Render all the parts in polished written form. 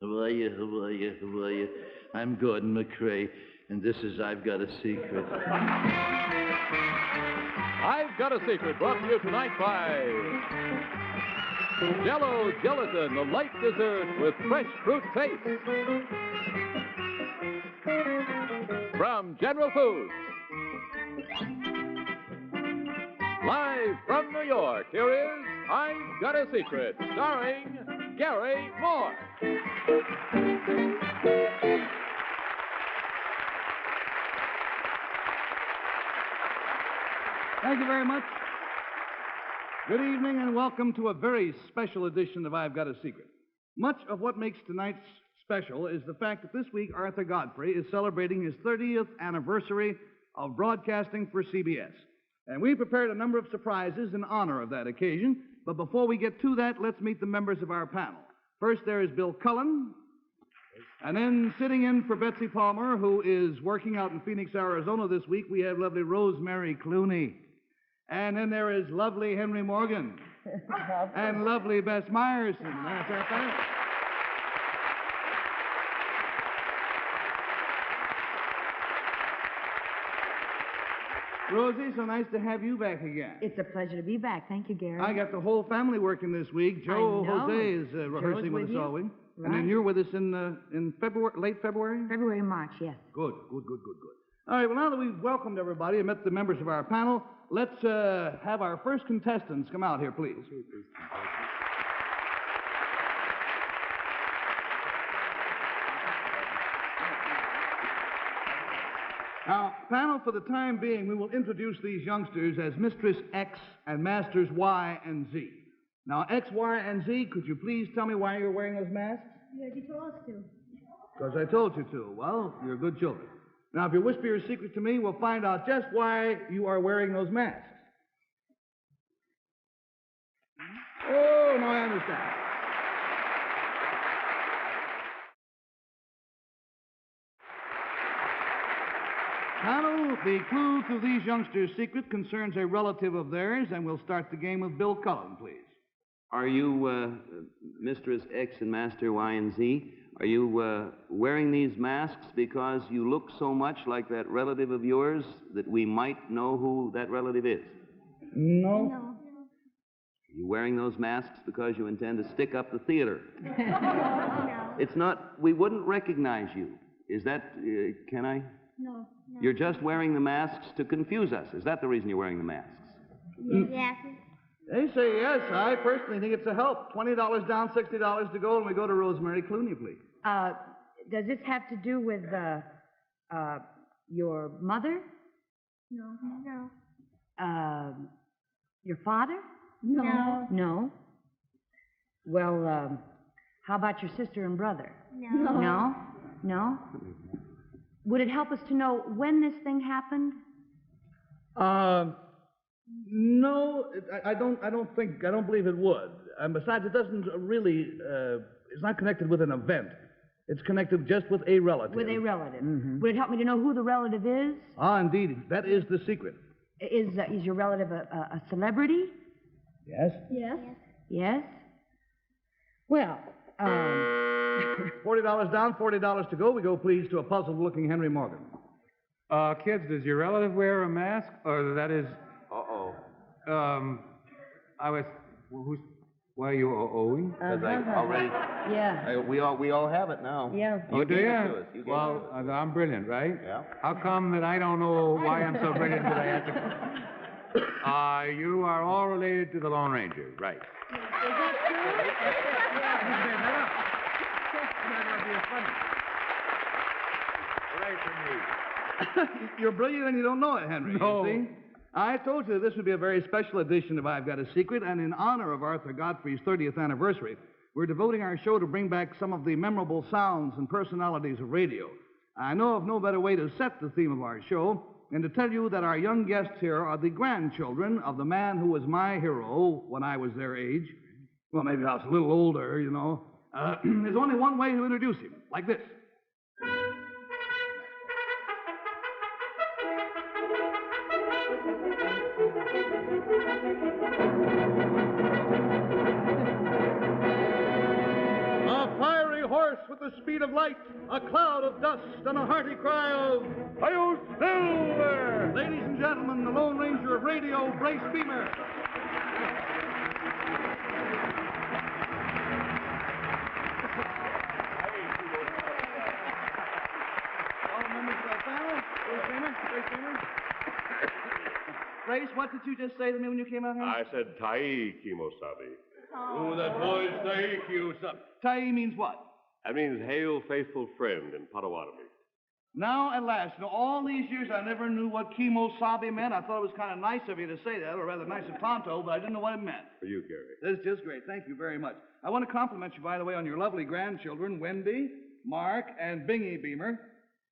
How are you? How are you? How are you? I'm Gordon McRae, and this is I've Got a Secret. I've Got a Secret, brought to you tonight by Jell-O Gelatin, the light dessert with fresh fruit taste. From General Foods. Live from New York, here is I've Got a Secret, starring Garry Moore. Thank you very much. Good evening and welcome to a very special edition of I've Got a Secret. Much of what makes tonight's special is the fact that this week Arthur Godfrey is celebrating his 30th anniversary of broadcasting for CBS. And we prepared a number of surprises in honor of that occasion. But before we get to that, let's meet the members of our panel. First, there is Bill Cullen. And then sitting in for Betsy Palmer, who is working out in Phoenix, Arizona this week, we have lovely Rosemary Clooney. And then there is lovely Henry Morgan. And lovely Bess Myerson. That's our panel. Rosie, so nice to have you back again. It's a pleasure to be back. Thank you, Garry. I got the whole family working this week. Joe Jose is rehearsing with us all week. Right. And then you're with us in February, late February? February and March, yes. Good. All right, well, now that we've welcomed everybody and met the members of our panel, let's have our first contestants come out here, please. Now, panel, for the time being, we will introduce these youngsters as Mistress X and Masters Y and Z. Now, X, Y, and Z, could you please tell me why you're wearing those masks? Because you told us to. Because I told you to. Well, you're good children. Now, if you whisper your secret to me, we'll find out just why you are wearing those masks. Oh, now I understand. Panel, the clue to these youngsters' secret concerns a relative of theirs, and we'll start the game with Bill Cullen, please. Are you, Mistress X and Master Y and Z, are you wearing these masks because you look so much like that relative of yours that we might know who that relative is? No. No. Are you wearing those masks because you intend to stick up the theater? No. It's not, we wouldn't recognize you. Is that, can I? No. You're just wearing the masks to confuse us. Is that the reason you're wearing the masks? Yes. They say yes. I personally think it's a help. $20 down, $60 to go, and we go to Rosemary Clooney, please. Does this have to do with your mother? No. No. Your father? No. No. Well, how about your sister and brother? No. No? No? Would it help us to know when this thing happened? No, I don't believe it would. And besides, it doesn't really, it's not connected with an event. It's connected just with a relative. With a relative. Mm-hmm. Would it help me to know who the relative is? Ah, indeed. That is the secret. Is your relative a celebrity? Yes? Yes. Yes? Well, $40 down, $40 to go. We go, please, to a puzzled-looking Henry Morgan. Kids, does your relative wear a mask? Or that is... Uh-oh. Why are you owing? Because I already... yeah. We all have it now. Yeah. Oh, do gave you? it to us. You gave Well, it to us. I'm brilliant, right? Yeah. How come that I don't know why I'm so brilliant that I have to... you are all related to the Lone Ranger, right? Is that Right for me. You're brilliant and you don't know it, Henry. No. You see? I told you this would be a very special edition of I've Got a Secret, and in honor of Arthur Godfrey's 30th anniversary, we're devoting our show to bring back some of the memorable sounds and personalities of radio. I know of no better way to set the theme of our show than to tell you that our young guests here are the grandchildren of the man who was my hero when I was their age. Well, maybe I was a little older, you know. There's only one way to introduce him, like this. horse with the speed of light, a cloud of dust, and a hearty cry of, "Hi-yo, Silver!" Ladies and gentlemen, the Lone Ranger of Radio, Brace Beemer. Brace, what did you just say to me when you came out here? I said Tai Kimosabi. Oh, that boy's Tai. Tai means what? That means hail, faithful friend in Potawatomi. Now, at last, all these years I never knew what Kimosabi meant. I thought it was kind of nice of you to say that, or rather nice of Tonto, but I didn't know what it meant. For you, Gary. That's just great. Thank you very much. I want to compliment you, by the way, on your lovely grandchildren, Wendy, Mark, and Bingy Beemer.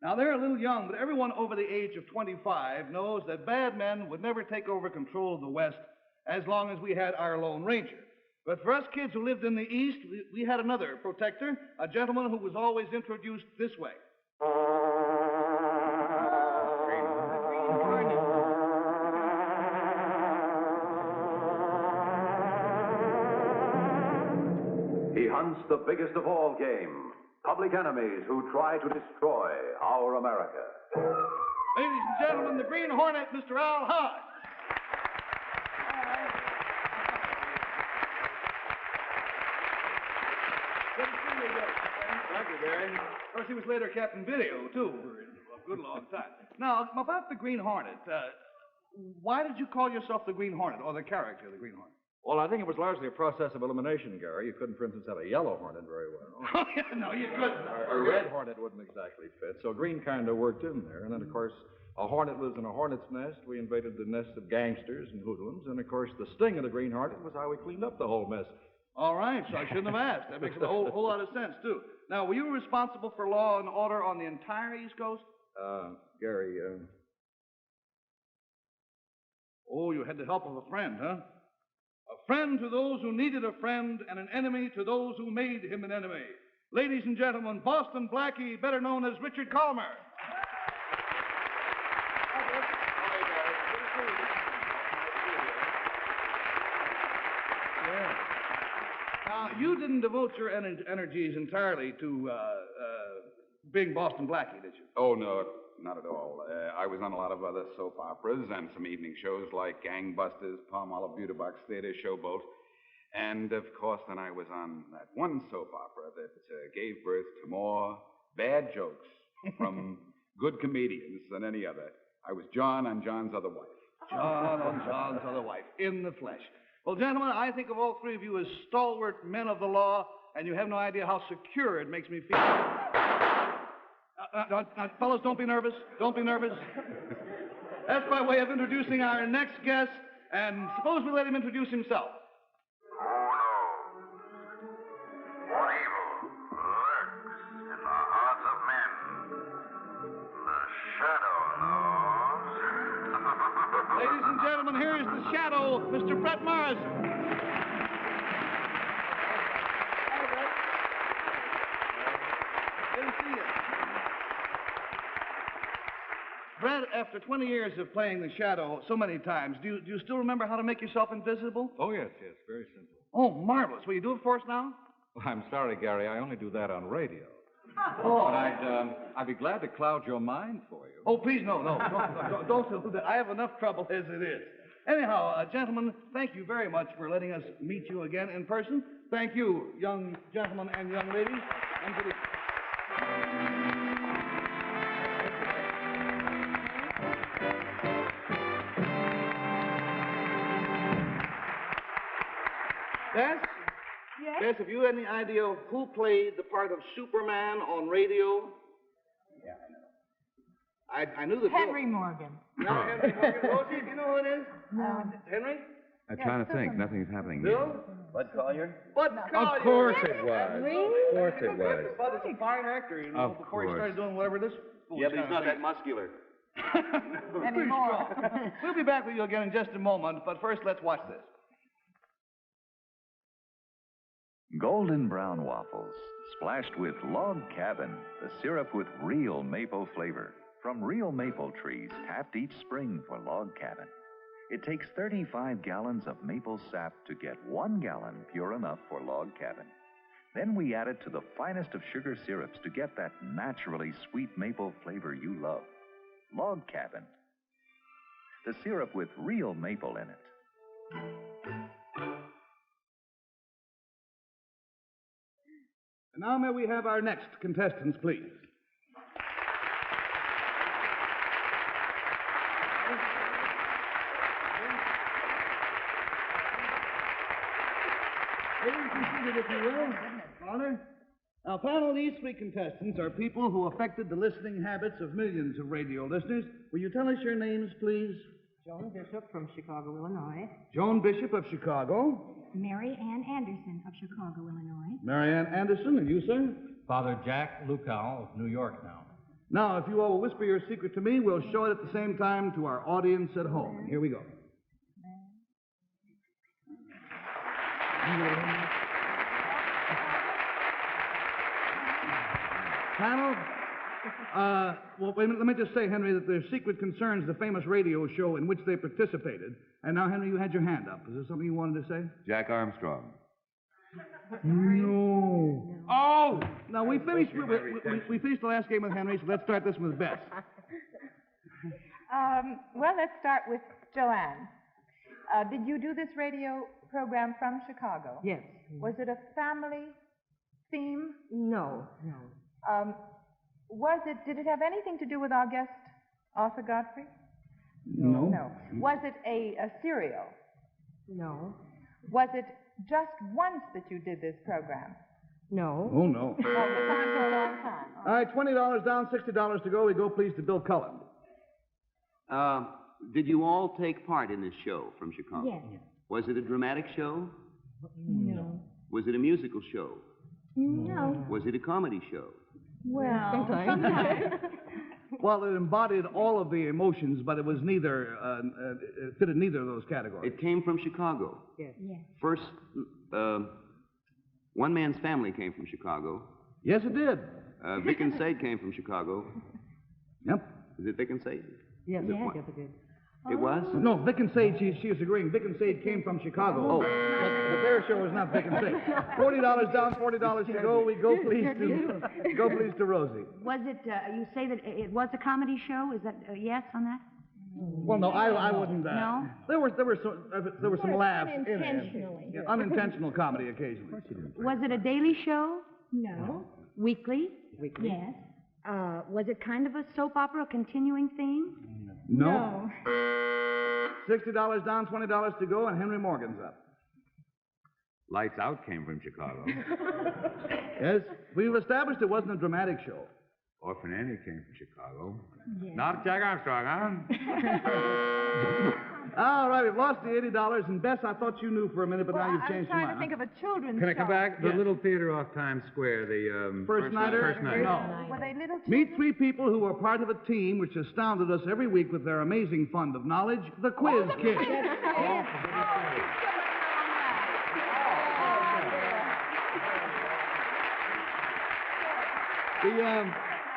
Now, they're a little young, but everyone over the age of 25 knows that bad men would never take over control of the West as long as we had our Lone Ranger. But for us kids who lived in the East, we had another protector, a gentleman who was always introduced this way. He hunts the biggest of all game, public enemies who try to destroy our America. Ladies and gentlemen, the Green Hornet, Mr. AlHodge. Good to see you again. Thank you, Gary. Of course, he was later Captain Video, too, for a good long time. Now, about the Green Hornet, why did you call yourself the Green Hornet, or the character, the Green Hornet? Well, I think it was largely a process of elimination, Gary. You couldn't, for instance, have a yellow hornet very well. Oh, yeah, no, you couldn't. A red hornet wouldn't exactly fit, so green kind of worked in there. And then, of course, a hornet lives in a hornet's nest. We invaded the nests of gangsters and hoodlums. And, of course, the sting of the Green Hornet was how we cleaned up the whole mess. All right, so I shouldn't have asked. That makes a whole lot of sense, too. Now, were you responsible for law and order on the entire East Coast? Gary, Oh, you had the help of a friend, huh? A friend to those who needed a friend, and an enemy to those who made him an enemy. Ladies and gentlemen, Boston Blackie, better known as Richard Calmer. Yeah. Now, you didn't devote your energies entirely to being Boston Blackie, did you? Oh, no, not at all. I was on a lot of other soap operas and some evening shows like Gangbusters, Palmolive Beauty Box Theater, Showboat. And, of course, then I was on that one soap opera that gave birth to more bad jokes from good comedians than any other. I was John on John's other wife. John on John's other wife, in the flesh. Well, gentlemen, I think of all three of you as stalwart men of the law, and you have no idea how secure it makes me feel. Fellas, don't be nervous. Don't be nervous. That's by way of introducing our next guest, and suppose we let him introduce himself. What evil lurks in the hearts of men? The Shadow knows. Ladies and gentlemen, here is the Shadow, Mr. Bess Myerson. Good to see you. Brett, after 20 years of playing the Shadow so many times, do you still remember how to make yourself invisible? Oh, yes, very simple. Oh, marvelous. Will you do it for us now? Well, I'm sorry, Gary, I only do that on radio. Oh. But I'd be glad to cloud your mind for you. Oh, please, no. Don't do that. I have enough trouble as it is. Anyhow, gentlemen, thank you very much for letting us meet you again in person. Thank you, young gentlemen and young ladies. And good evening. Bess? Yes? Bess, have you any idea who played the part of Superman on radio? Yeah, I know. I knew the Henry Morgan. No, Henry Morgan. Rosie, do you know who it is? No. Henry? I'm trying to think. Nothing's happening. Bill? Bud Collier? Bud Collier. Of course it was. Really? Of course it was. Bud is a fine actor, you know, Of before he course. started doing whatever this fool Yeah, but he's not that muscular. Anymore. We'll be back with you again in just a moment, but first let's watch this. Golden brown waffles, splashed with Log Cabin, the syrup with real maple flavor. From real maple trees tapped each spring for Log Cabin. It takes 35 gallons of maple sap to get 1 gallon pure enough for Log Cabin. Then we add it to the finest of sugar syrups to get that naturally sweet maple flavor you love. Log Cabin. The syrup with real maple in it. And now may we have our next contestants, please. Ladies, be seated, if you will. Honor. Now, panel, these three contestants are people who affected the listening habits of millions of radio listeners. Will you tell us your names, please? Joan Bishop from Chicago, Illinois. Joan Bishop of Chicago. Maryann Anderson of Chicago, Illinois. Maryann Anderson, and you, sir? Father Jack Lucall of New York now. Now, if you all will whisper your secret to me, we'll show it at the same time to our audience at home. Here we go. Panel, well, wait a minute, let me just say, Henry, that their secret concerns the famous radio show in which they participated. And now, Henry, you had your hand up. Is there something you wanted to say? Jack Armstrong. No. Oh! Now, we finished the last game with Henry, so let's start this one with Bess. Well, let's start with Joanne. Did you do this radio program from Chicago? Yes. Was it a family theme? No. Did it have anything to do with our guest, Arthur Godfrey? No. No. Was it a serial? No. Was it just once that you did this program? No. Oh, no. Well, it was on for a long time. All right, $20 down, $60 to go. We go, please, to Bill Cullen. Did you all take part in this show from Chicago? Yes. Was it a dramatic show? No. Was it a musical show? No. Was it a comedy show? Well, sometimes. Well, it embodied all of the emotions, but it was neither, it fitted neither of those categories. It came from Chicago. Yes. Yes. First, One Man's Family came from Chicago. Yes, it did. Vic and Sade came from Chicago. Yep. Is it Vic and Sade? Yes, Is it yes, one? yes, it did. It was? No, Vic and Sade, she was agreeing. Vic and Sade came from Chicago. Oh. But their show is not Vic and Sade. $40 down, $40 to go. We go, please, to Rosie. Was it, you say that it was a comedy show? Is that a yes on that? Well, no, I wouldn't. No? There were some laughs in it. Unintentionally. Yeah, unintentional comedy occasionally. Was it a daily show? No. Weekly? Weekly. Yes. Was it kind of a soap opera, a continuing theme? No. $60 down, $20 to go, and Henry Morgan's up. Lights Out came from Chicago. Yes, we've established it wasn't a dramatic show. Orphan Annie came from Chicago. Yes. Not Jack Armstrong, huh? All right, we've lost the $80, and Bess, I thought you knew for a minute, but now you've I was changed your trying mind. to think of a children's Can I show. come back? The Yes. little theater off Times Square, the First Nighter? First Nighter. No. Were they little children? Meet three people who are part of a team which astounded us every week with their amazing fund of knowledge, the Quiz Kids.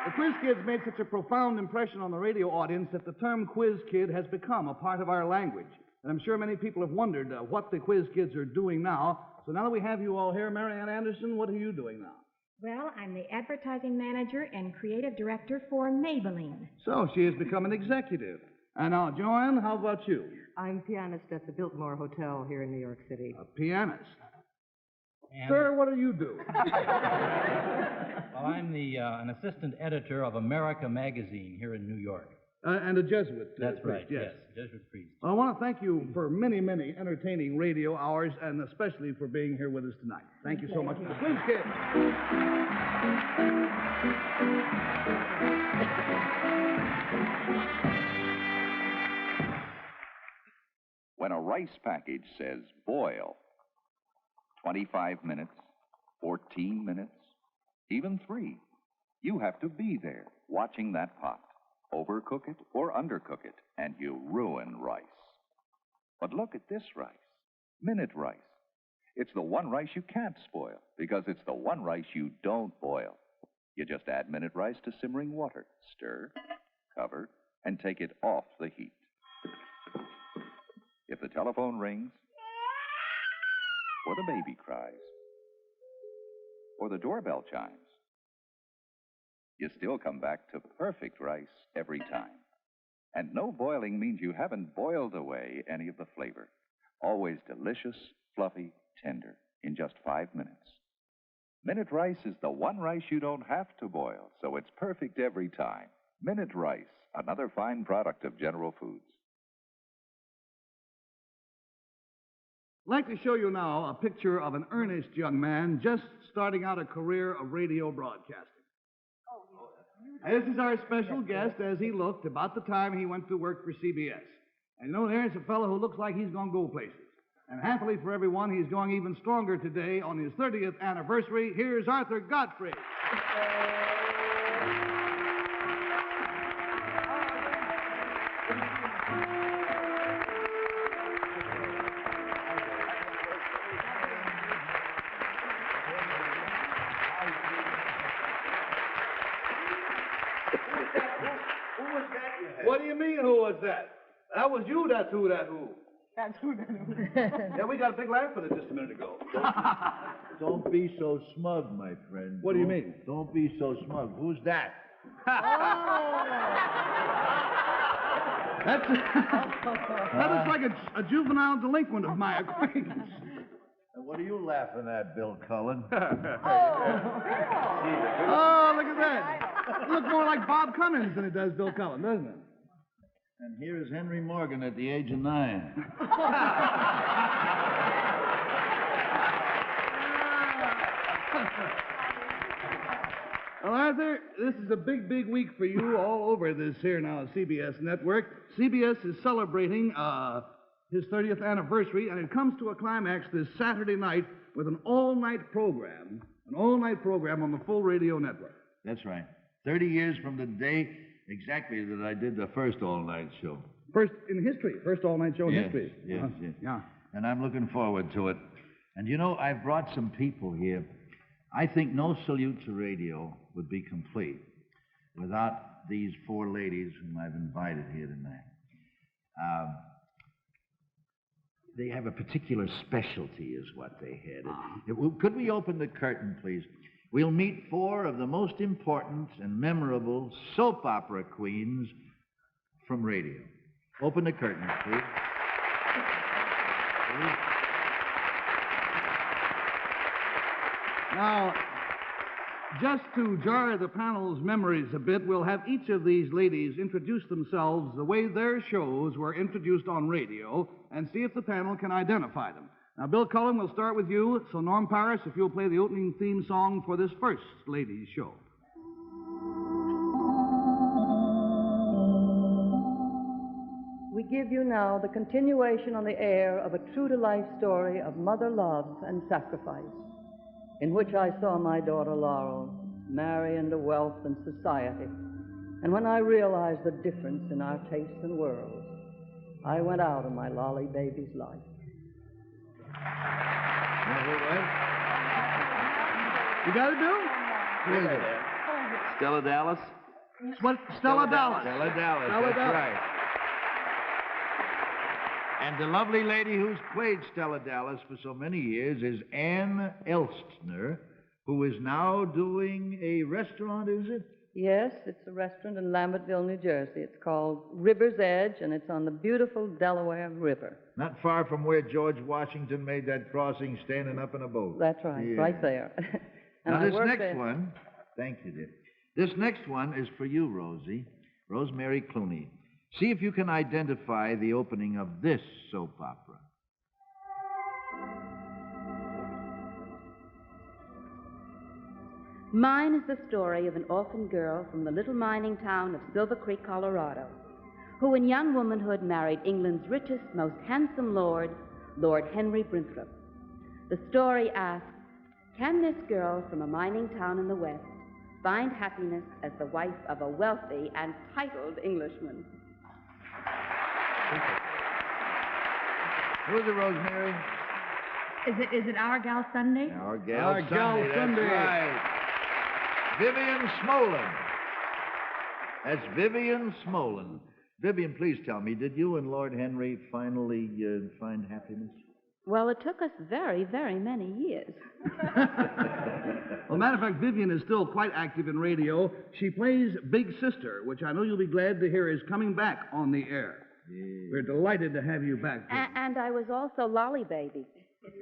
The Quiz Kids made such a profound impression on the radio audience that the term Quiz Kid has become a part of our language. And I'm sure many people have wondered what the Quiz Kids are doing now. So now that we have you all here, Maryann Anderson, what are you doing now? Well, I'm the advertising manager and creative director for Maybelline. So she has become an executive. And now, Joan, how about you? I'm pianist at the Biltmore Hotel here in New York City. A pianist. And, Sir, what do you do? well, I'm an assistant editor of America magazine here in New York. And a Jesuit. That's priest, right, yes, Jesuit priest. Well, I want to thank you for many, many entertaining radio hours, and especially for being here with us tonight. Thank you so much for the Quiz Kids. When a rice package says boil, 25 minutes, 14 minutes, even 3, you have to be there watching that pot. Overcook it or undercook it, and you ruin rice. But look at this rice, minute rice. It's the one rice you can't spoil, because it's the one rice you don't boil. You just add minute rice to simmering water, stir, cover, and take it off the heat. If the telephone rings, or the baby cries, or the doorbell chimes. You still come back to perfect rice every time. And no boiling means you haven't boiled away any of the flavor. Always delicious, fluffy, tender in just 5 minutes. Minute Rice is the one rice you don't have to boil, so it's perfect every time. Minute Rice, another fine product of General Foods. I'd like to show you now a picture of an earnest young man just starting out a career of radio broadcasting. This is our special guest as he looked about the time he went to work for CBS. And you know, there's a fellow who looks like he's going to go places. And happily for everyone, he's going even stronger today on his 30th anniversary. Here's Arthur Godfrey. What do you mean, who was that? That was you, that's who, that who. That's who that is. Yeah, we got a big laugh at it just a minute ago. Don't be so smug, my friend. What do you mean? Don't be so smug. Who's that? That is like a juvenile delinquent of my acquaintance. And what are you laughing at, Bill Cullen? Oh, look at that. You look more like Bob Cummings than it does Bill Cullen, doesn't it? And here is Henry Morgan at the age of 9. Well, Arthur, this is a big, big week for you all over this here now CBS network. CBS is celebrating his 30th anniversary, and it comes to a climax this Saturday night with an all-night program on the full radio network. That's right. 30 years from the day exactly that I did the first all-night show. First in history. First all-night show in history. Yes, yes. Yeah. And I'm looking forward to it. And you know, I've brought some people here. I think no salute to radio would be complete without these 4 ladies whom I've invited here tonight. They have a particular specialty, is what they had. Could we open the curtain, please? We'll meet 4 of the most important and memorable soap opera queens from radio. Open the curtain, please. Now, just to jar the panel's memories a bit, we'll have each of these ladies introduce themselves the way their shows were introduced on radio and see if the panel can identify them. Now, Bill Cullen, we'll start with you. So, Norm Paris, if you'll play the opening theme song for this first ladies' show. We give you now the continuation on the air of a true-to-life story of mother love and sacrifice, in which I saw my daughter Laurel marry into wealth and society. And when I realized the difference in our tastes and worlds, I went out of my lolly baby's life. You got it, Bill? Stella Dallas? What? Stella Dallas. Stella Dallas, Stella that's Dallas. right. And the lovely lady who's played Stella Dallas for so many years is Ann Elstner, who is now doing a restaurant, is it? Yes, it's a restaurant in Lambertville, New Jersey. It's called River's Edge, and it's on the beautiful Delaware River. Not far from where George Washington made that crossing standing up in a boat. That's right, Yeah. right there. And Now, I this worked next there. one, thank you, dear. This next one is for you, Rosie, Rosemary Clooney. See if you can identify the opening of this soap opera. Mine is the story of an orphan girl from the little mining town of Silver Creek, Colorado, who in young womanhood married England's richest, most handsome lord, Lord Henry Brinthorpe. The story asks, can this girl from a mining town in the West find happiness as the wife of a wealthy and titled Englishman? Who is it, Rosemary? Is it Our Gal Sunday? Our Gal Our Gal Sunday, Sunday. that's right. Vivian Smolin. That's Vivian Smolin. Vivian, please tell me, did you and Lord Henry finally find happiness? Well, it took us very, very many years. Well, matter of fact, Vivian is still quite active in radio. She plays Big Sister, which I know you'll be glad to hear is coming back on the air. Yeah. We're delighted to have you back, Vivian. And I was also Lolly Baby.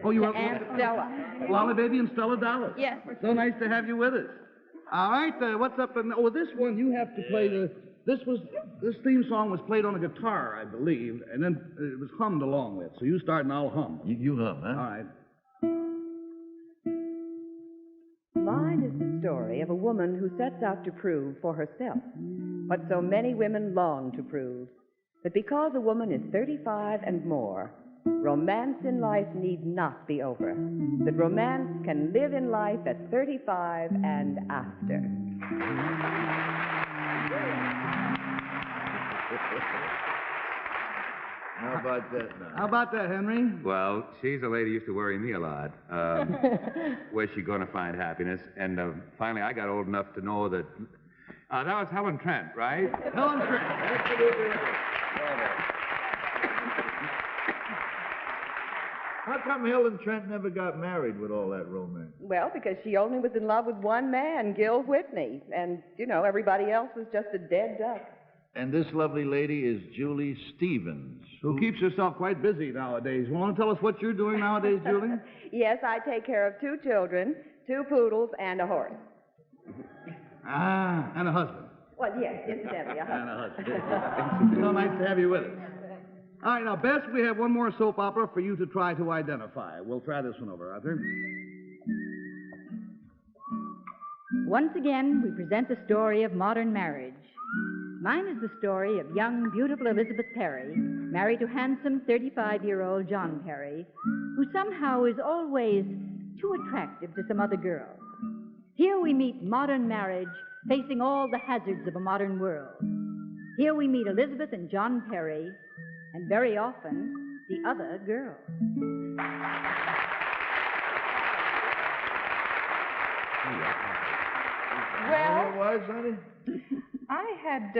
Oh, you were... And Stella. Lolly Baby and Stella Dallas. Yes. So nice to have you with us. All right, what's up? This one you have to play This theme song was played on a guitar, I believe, and then it was hummed along with. So you start and I'll hum. You hum, huh? All right. Mine is the story of a woman who sets out to prove for herself what so many women long to prove, that because a woman is 35 and more, romance in life need not be over, that romance can live in life at 35 and after. How about that now? How about that, Henry? Well, she's a lady who used to worry me a lot. Where's she going to find happiness? And finally, I got old enough to know that... that was Helen Trent, right? Helen Trent. Absolutely. How come Helen Trent never got married with all that romance? Well, because she only was in love with one man, Gil Whitney, and, everybody else was just a dead duck. And this lovely lady is Julie Stevens. Who keeps herself quite busy nowadays. You want to tell us what you're doing nowadays, Julie? Yes, I take care of 2 children, 2 poodles, and a horse. Ah, and a husband. Well, yes, incidentally, a husband. And a husband. So nice to have you with us. All right, now, Bess, we have one more soap opera for you to try to identify. We'll try this one over, Arthur. Once again, we present the story of modern marriage. Mine is the story of young, beautiful Elizabeth Perry, married to handsome 35-year-old John Perry, who somehow is always too attractive to some other girls. Here we meet modern marriage facing all the hazards of a modern world. Here we meet Elizabeth and John Perry, and very often, the other girl. Well, it was, honey? I had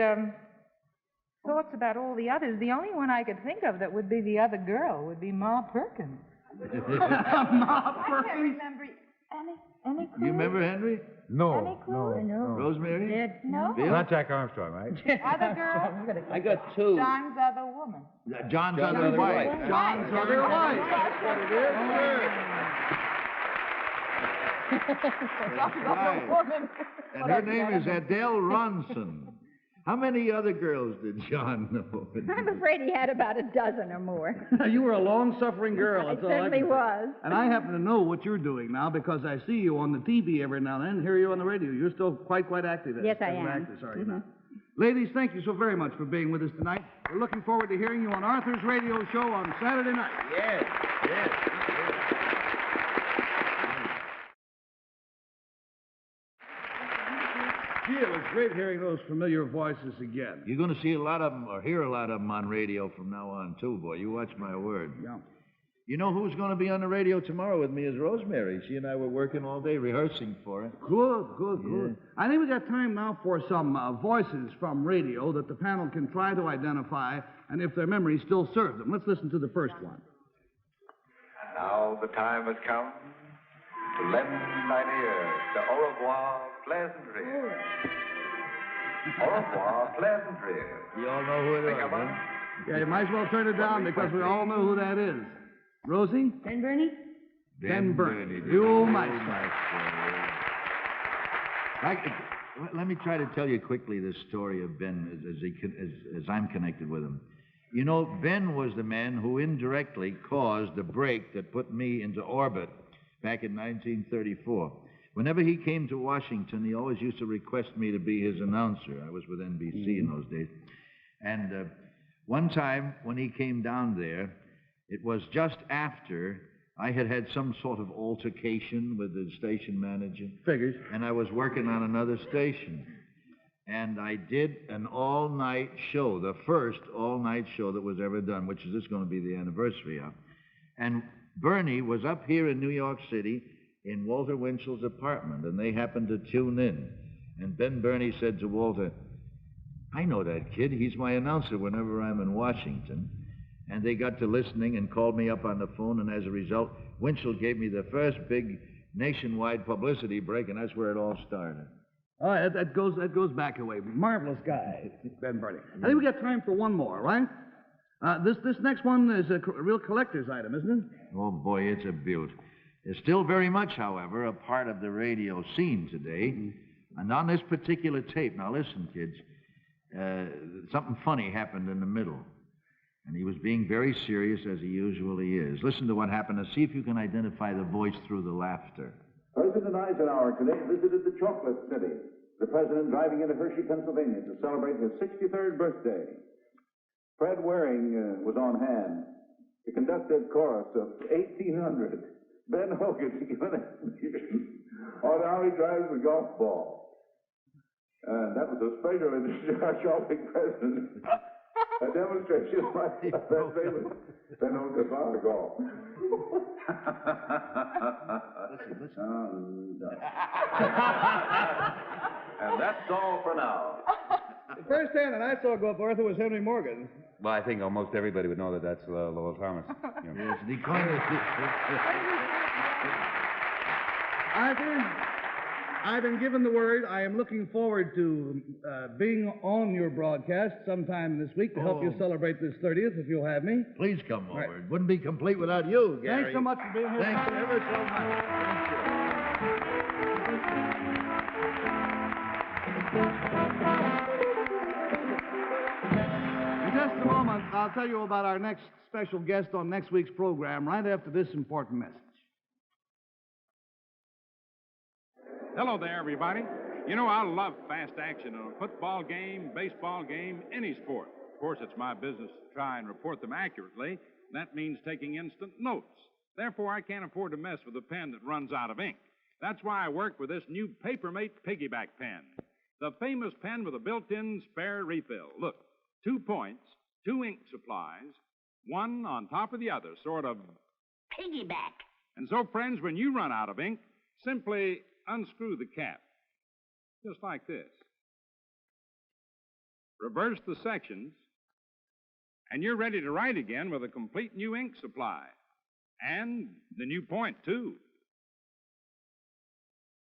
thoughts about all the others. The only one I could think of that would be the other girl would be Ma Perkins. Ma I can't remember any clue. You remember Henry? No. No. Rosemary? No. Bill? Not Jack Armstrong, right? Other girl? I got 2. John's other woman. John's other wife. John's other wife. That's what it is. John's other woman. And her name is Adele Ronson. How many other girls did John know? I'm afraid he had about a dozen or more. You were a long-suffering girl. I That's all I certainly can say. was. And I happen to know what you're doing now because I see you on the TV every now and then, hear you on the radio. You're still quite active. Yes, I as an am. actress, are you not? Ladies, thank you so very much for being with us tonight. We're looking forward to hearing you on Arthur's radio show on Saturday night. Yes. Gee, it was great hearing those familiar voices again. You're going to see a lot of them or hear a lot of them on radio from now on, too, boy. You watch my word. Yeah. You know who's going to be on the radio tomorrow with me is Rosemary. She and I were working all day rehearsing for it. Good. I think we got time now for some voices from radio that the panel can try to identify, and if their memory still serves them. Let's listen to the first one. And now the time has come to lend thine ear to Au revoir, Pleasantry. Au revoir, Pleasantry. You all know who it is, huh? Yeah, you might as well turn it down because we all know who that is. Rosie? Ben Bernie? Ben Bernie. You might. Let me try to tell you quickly this story of Ben as I'm connected with him. You know, Ben was the man who indirectly caused the break that put me into orbit back in 1934. Whenever he came to Washington, he always used to request me to be his announcer. I was with NBC in those days. And one time when he came down there, it was just after I had had some sort of altercation with the station manager. Figures. And I was working on another station. And I did an all-night show, the first all-night show that was ever done, which is going to be the anniversary of. And Bernie was up here in New York City in Walter Winchell's apartment, and they happened to tune in. And Ben Bernie said to Walter, I know that kid. He's my announcer whenever I'm in Washington. And they got to listening and called me up on the phone, and as a result, Winchell gave me the first big nationwide publicity break, and that's where it all started. Oh, that goes back a way. Marvelous guy, Ben Burley. I think we got time for one more, right? This next one is a real collector's item, isn't it? Oh, boy, it's a beaut. It's still very much, however, a part of the radio scene today. Mm-hmm. And on this particular tape, now listen, kids, something funny happened in the middle. And he was being very serious, as he usually is. Listen to what happened and see if you can identify the voice through the laughter. President Eisenhower today visited the Chocolate City. The president driving into Hershey, Pennsylvania to celebrate his 63rd birthday. Fred Waring was on hand to conduct a chorus of 1800. Ben Hogan given on how he drives the golf ball. And that was a special edition of our shopping president. A demonstration of my best favorite. Ben Hogan on the golf. Listen. And that's all for now. The first hand that I saw go up Arthur was Henry Morgan. Well, I think almost everybody would know that that's Lowell Thomas. Yes, the corner. Arthur, I've been given the word. I am looking forward to being on your broadcast sometime this week to help you celebrate this 30th, if you'll have me. Please come over. Right. It wouldn't be complete without you, Gary. Thanks so much for being here. Thanks ever so much. Thank you. In just a moment, I'll tell you about our next special guest on next week's program right after this important message. Hello there, everybody. You know, I love fast action in a football game, baseball game, any sport. Of course, it's my business to try and report them accurately. That means taking instant notes. Therefore, I can't afford to mess with a pen that runs out of ink. That's why I work with this new Papermate Piggyback Pen, the famous pen with a built-in spare refill. Look, 2 points, 2 ink supplies, one on top of the other, sort of piggyback. And so, friends, when you run out of ink, simply unscrew the cap, just like this. Reverse the sections, and you're ready to write again with a complete new ink supply. And the new point, too.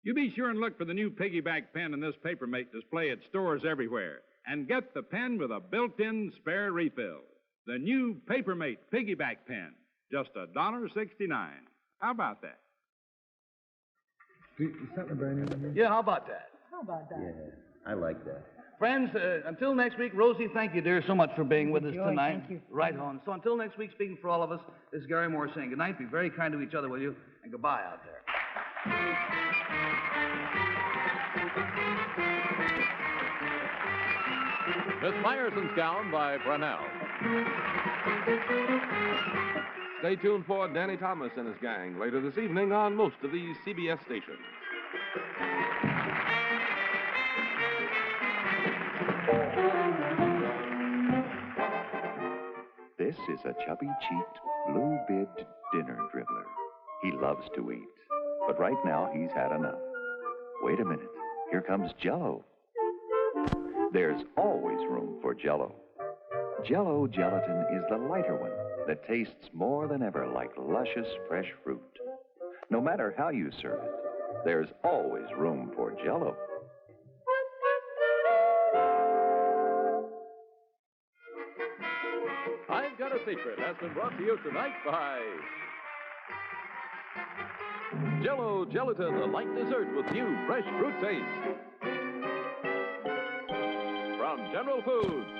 You be sure and look for the new Piggyback Pen in this Papermate display at stores everywhere. And get the pen with a built-in spare refill. The new Papermate Piggyback Pen. Just $1.69. How about that? Is something burning in here? Yeah, how about that? How about that? Yeah, I like that. Friends, until next week, Rosie, thank you, dear, so much for being with us Joy, tonight. thank you. Right on. So until next week, speaking for all of us, this is Garry Moore saying good night. Be very kind to each other, will you? And goodbye out there. Miss Myerson's gown by Brunel. Stay tuned for Danny Thomas and his gang later this evening on most of these CBS stations. This is a chubby-cheeked, blue-bibbed dinner dribbler. He loves to eat, but right now he's had enough. Wait a minute. Here comes Jell-O. There's always room for Jell-O. Jell-O gelatin is the lighter one that tastes more than ever like luscious fresh fruit. No matter how you serve it, there's always room for Jell-O. I've Got a Secret has been brought to you tonight by Jell-O Gelatin, a light dessert with new fresh fruit taste. From General Foods.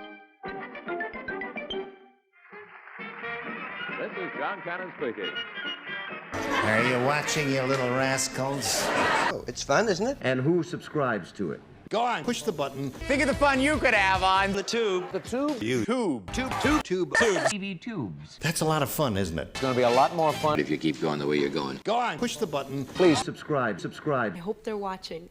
This is John Cannon speaking. Are you watching, you little rascals? Oh, it's fun, isn't it? And who subscribes to it? Go on, push the button. Think of the fun you could have on the tube. The tube? You. Tube. Tube. TV tubes. That's a lot of fun, isn't it? It's going to be a lot more fun if you keep going the way you're going. Go on, push the button. Please subscribe. I hope they're watching.